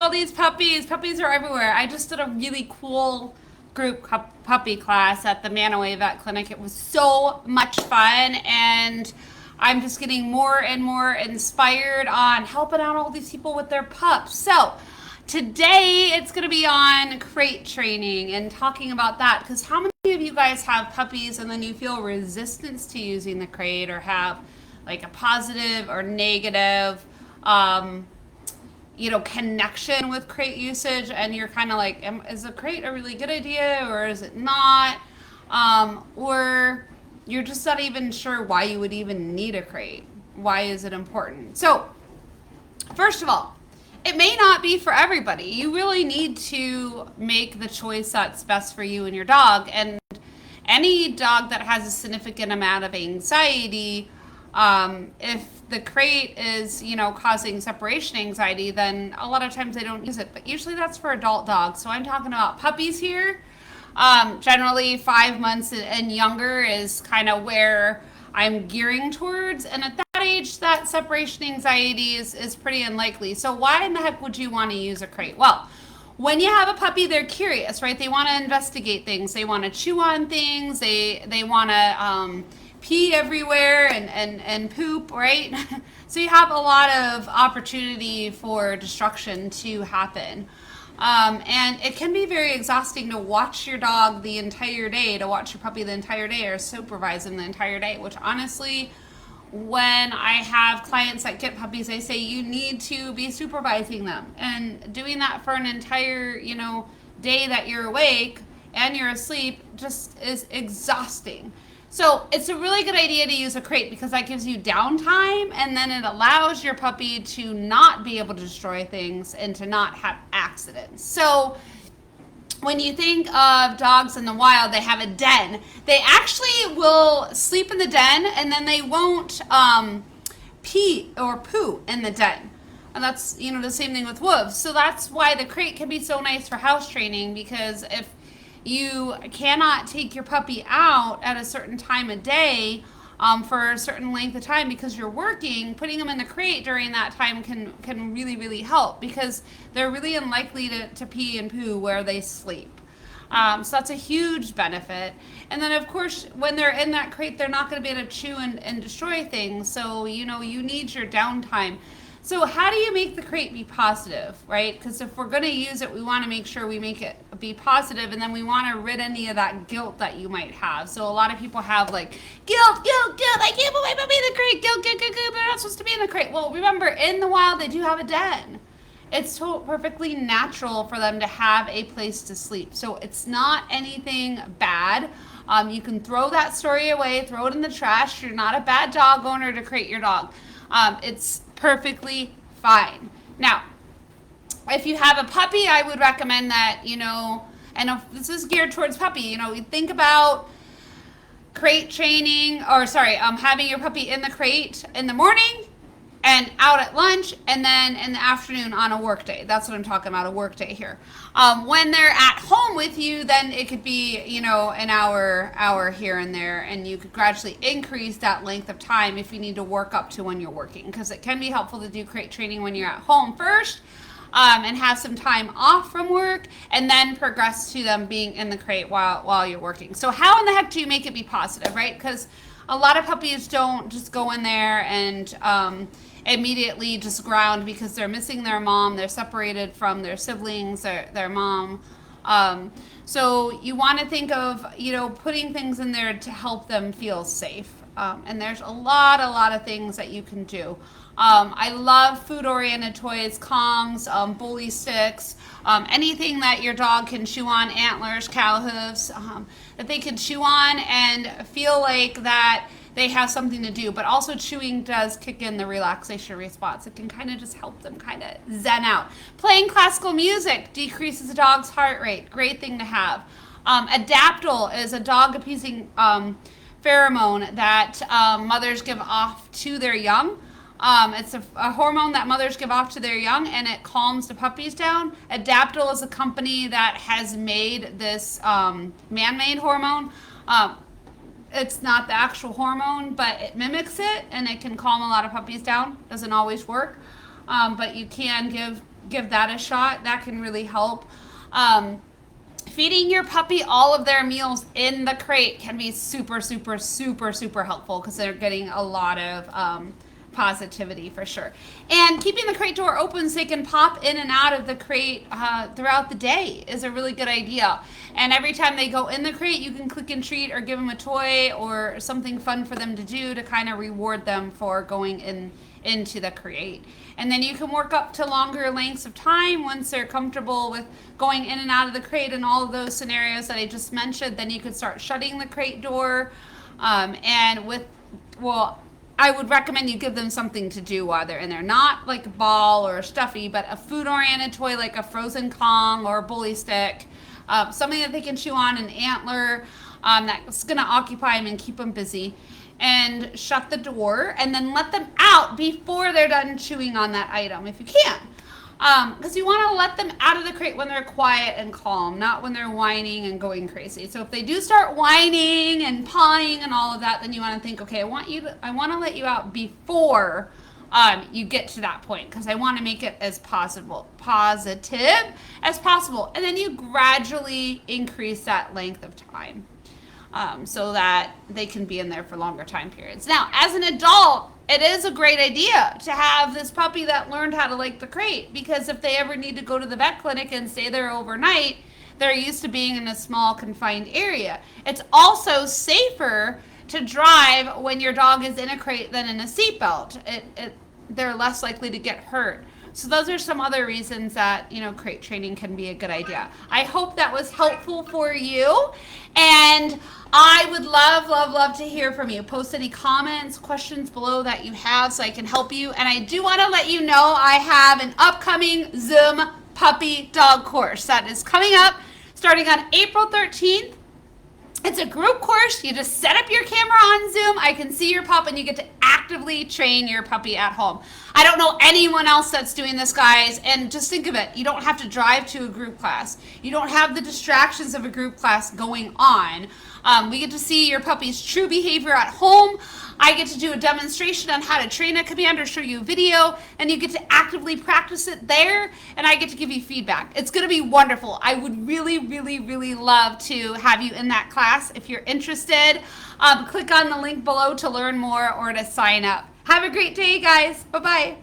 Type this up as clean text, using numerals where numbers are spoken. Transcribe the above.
all these puppies. Puppies are everywhere. I just did a really cool group puppy class at the Manaway Vet Clinic. It was so much fun, and I'm just getting more and more inspired on helping out all these people with their pups. So today it's going to be on crate training and talking about that, because how many of you guys have puppies and then you feel resistance to using the crate, or have like a positive or negative connection with crate usage, and you're kind of like, is a crate a really good idea or is it not? Or you're just not even sure why you would even need a crate. Why is it important? So, first of all, it may not be for everybody. You really need to make the choice that's best for you and your dog. And any dog that has a significant amount of anxiety, if the crate is, causing separation anxiety, then a lot of times they don't use it. But usually that's for adult dogs. So I'm talking about puppies here. Generally 5 months and younger is kind of where I'm gearing towards. And at that age, that separation anxiety is pretty unlikely. So why in the heck would you want to use a crate? Well, when you have a puppy, they're curious, right? They want to investigate things. They want to chew on things. They want to pee everywhere and poop, right? So you have a lot of opportunity for destruction to happen. And it can be very exhausting to watch your dog the entire day, to watch your puppy the entire day, or supervise them the entire day, which honestly, when I have clients that get puppies, I say you need to be supervising them. And doing that for an entire, day that you're awake and you're asleep just is exhausting. So it's a really good idea to use a crate, because that gives you downtime, and then it allows your puppy to not be able to destroy things and to not have accidents. So when you think of dogs in the wild, they have a den. They actually will sleep in the den, and then they won't pee or poo in the den. And that's, the same thing with wolves. So that's why the crate can be so nice for house training, because if you cannot take your puppy out at a certain time of day for a certain length of time because you're working, putting them in the crate during that time can really, really help, because they're really unlikely to pee and poo where they sleep. So that's a huge benefit. And then, of course, when they're in that crate, they're not going to be able to chew and destroy things. So, you need your downtime. So how do you make the crate be positive, right? Because if we're going to use it, we want to make sure we make it be positive, and then we want to rid any of that guilt that you might have. So a lot of people have like, guilt, I can't put my puppy in the crate, guilt, they're not supposed to be in the crate. Well, remember, in the wild, they do have a den. It's perfectly natural for them to have a place to sleep. So it's not anything bad. You can throw that story away, throw it in the trash. You're not a bad dog owner to crate your dog. It's perfectly fine. Now, if you have a puppy, I would recommend that, and if this is geared towards puppy, you think about crate training, having your puppy in the crate in the morning and out at lunch, and then in the afternoon on a work day. That's what I'm talking about, a work day here. When they're at home with you, then it could be, an hour here and there, and you could gradually increase that length of time if you need to work up to when you're working, because it can be helpful to do crate training when you're at home first, and have some time off from work, and then progress to them being in the crate while you're working. So how in the heck do you make it be positive, right? Because a lot of puppies don't just go in there and immediately just ground because they're missing their mom, they're separated from their siblings, their mom. So you want to think of, putting things in there to help them feel safe. And there's a lot of things that you can do. I love food-oriented toys, Kongs, bully sticks, anything that your dog can chew on, antlers, cow hooves, that they can chew on and feel like that they have something to do. But also chewing does kick in the relaxation response. It can kind of just help them kind of zen out. Playing classical music decreases the dog's heart rate. Great thing to have. Adaptil is a dog appeasing pheromone that mothers give off to their young. It's a hormone that mothers give off to their young, and it calms the puppies down. Adaptil is a company that has made this man-made hormone. It's not the actual hormone, but it mimics it, and it can calm a lot of puppies down. Doesn't always work, but you can give give that a shot. That can really help. Um, Feeding your puppy all of their meals in the crate can be super, super, super, super helpful because they're getting a lot of positivity for sure. And keeping the crate door open so they can pop in and out of the crate throughout the day is a really good idea. And every time they go in the crate, you can click and treat or give them a toy or something fun for them to do to kind of reward them for going into the crate. And then you can work up to longer lengths of time once they're comfortable with going in and out of the crate and all of those scenarios that I just mentioned. Then you could start shutting the crate door. I would recommend you give them something to do while they're in there. Not like a ball or a stuffy, but a food-oriented toy like a frozen Kong or a bully stick. Something that they can chew on, an antler that's going to occupy them and keep them busy. And shut the door and then let them out before they're done chewing on that item if you can. Because you want to let them out of the crate when they're quiet and calm, not when they're whining and going crazy. So if they do start whining and pawing and all of that, then you want to think, okay, I want to let you out before you get to that point because I want to make it as positive as possible. And then you gradually increase that length of time. So that they can be in there for longer time periods. Now, as an adult, it is a great idea to have this puppy that learned how to like the crate because if they ever need to go to the vet clinic and stay there overnight, they're used to being in a small confined area. It's also safer to drive when your dog is in a crate than in a seatbelt. They're less likely to get hurt. So those are some other reasons that, crate training can be a good idea. I hope that was helpful for you. And I would love, love, love to hear from you. Post any comments, questions below that you have so I can help you. And I do want to let you know I have an upcoming Zoom puppy dog course that is coming up starting on April 13th. It's a group course. You just set up your camera on Zoom. I can see your pup and you get to actively train your puppy at home. I don't know anyone else that's doing this, guys. And just think of it. You don't have to drive to a group class. You don't have the distractions of a group class going on. We get to see your puppy's true behavior at home. I get to do a demonstration on how to train a command or show you a video, and you get to actively practice it there, and I get to give you feedback. It's going to be wonderful. I would really, really, really love to have you in that class. If you're interested, click on the link below to learn more or to sign up. Have a great day, guys. Bye-bye.